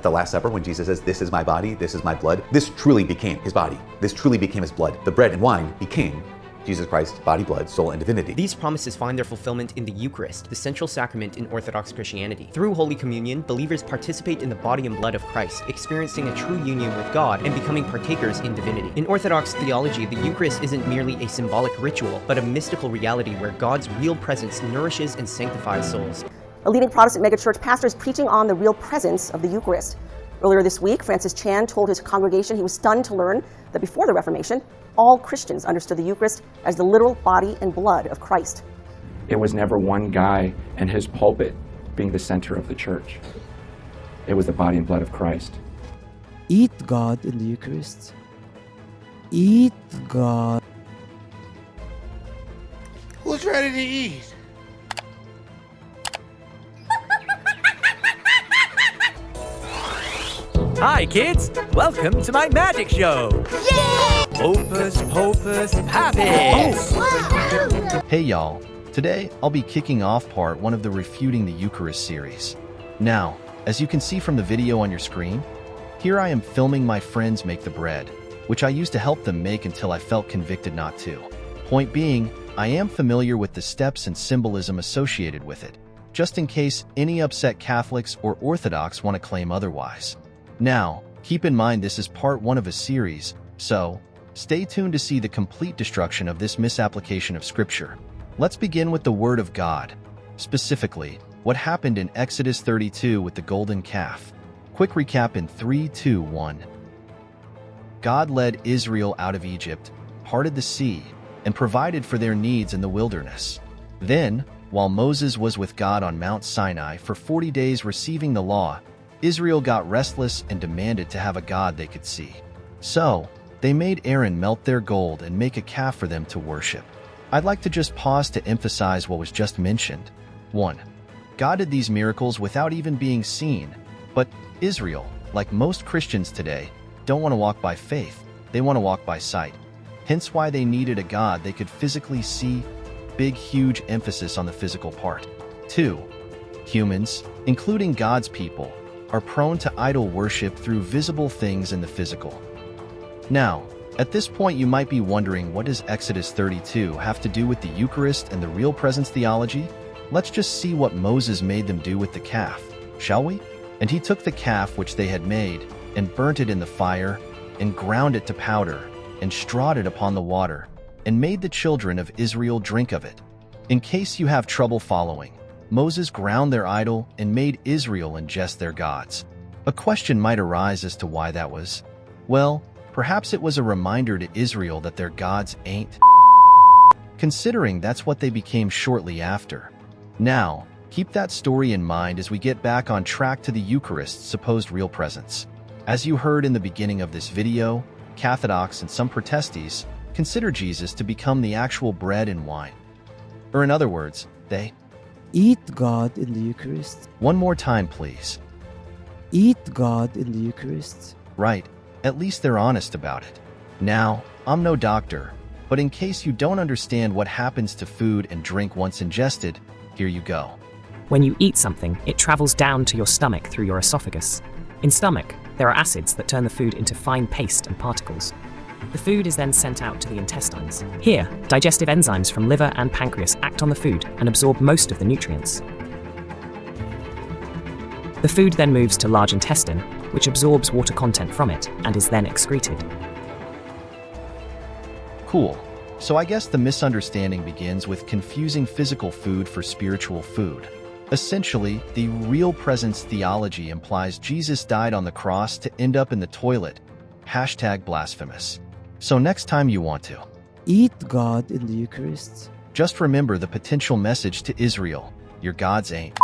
At the Last Supper, when Jesus says, "This is my body, this is my blood," this truly became his body. This truly became his blood. The bread and wine became Jesus Christ's body, blood, soul, and divinity. These promises find their fulfillment in the Eucharist, the central sacrament in Orthodox Christianity. Through Holy Communion, believers participate in the body and blood of Christ, experiencing a true union with God and becoming partakers in divinity. In Orthodox theology, the Eucharist isn't merely a symbolic ritual, but a mystical reality where God's real presence nourishes and sanctifies souls. A leading Protestant megachurch pastor is preaching on the real presence of the Eucharist. Earlier this week, Francis Chan told his congregation he was stunned to learn that before the Reformation, all Christians understood the Eucharist as the literal body and blood of Christ. It was never one guy and his pulpit being the center of the church. It was the body and blood of Christ. Eat God in the Eucharist. Eat God. Who's ready to eat? Hi kids, welcome to my magic show! Yay! Hocus Pocus Pappy! Hey y'all, today I'll be kicking off part 1 of the Refuting the Eucharist series. Now, as you can see from the video on your screen, here I am filming my friends make the bread, which I used to help them make until I felt convicted not to. Point being, I am familiar with the steps and symbolism associated with it, just in case any upset Catholics or Orthodox want to claim otherwise. Now, keep in mind this is part 1 of a series, so stay tuned to see the complete destruction of this misapplication of Scripture. Let's begin with the Word of God, specifically, what happened in Exodus 32 with the golden calf. Quick recap in 3, 2, 1. God led Israel out of Egypt, parted the sea, and provided for their needs in the wilderness. Then, while Moses was with God on Mount Sinai for 40 days receiving the law, Israel got restless and demanded to have a God they could see. So, they made Aaron melt their gold and make a calf for them to worship. I'd like to just pause to emphasize what was just mentioned. 1. God did these miracles without even being seen, but Israel, like most Christians today, don't want to walk by faith, they want to walk by sight. Hence why they needed a God they could physically see, big huge emphasis on the physical part. 2. Humans, including God's people, are prone to idol worship through visible things in the physical. Now, at this point you might be wondering, what does Exodus 32 have to do with the Eucharist and the real presence theology? Let's just see what Moses made them do with the calf, shall we? And he took the calf which they had made, and burnt it in the fire, and ground it to powder, and strawed it upon the water, and made the children of Israel drink of it. In case you have trouble following, Moses ground their idol and made Israel ingest their gods. A question might arise as to why that was. Well, perhaps it was a reminder to Israel that their gods ain't considering that's what they became shortly after. Now, keep that story in mind as we get back on track to the Eucharist's supposed real presence. As you heard in the beginning of this video, Catholics and some Protestants consider Jesus to become the actual bread and wine. Or in other words, they Eat God in the Eucharist. One more time, please. Eat God in the Eucharist. Right, at least they're honest about it. Now, I'm no doctor, but in case you don't understand what happens to food and drink once ingested, here you go. When you eat something, it travels down to your stomach through your esophagus. In stomach, there are acids that turn the food into fine paste and particles. The food is then sent out to the intestines. Here, digestive enzymes from liver and pancreas act on the food and absorb most of the nutrients. The food then moves to large intestine, which absorbs water content from it and is then excreted. Cool. So I guess the misunderstanding begins with confusing physical food for spiritual food. Essentially, the real presence theology implies Jesus died on the cross to end up in the toilet. #blasphemous. So next time you want to Eat God in the Eucharist. just remember the potential message to Israel: your gods ain't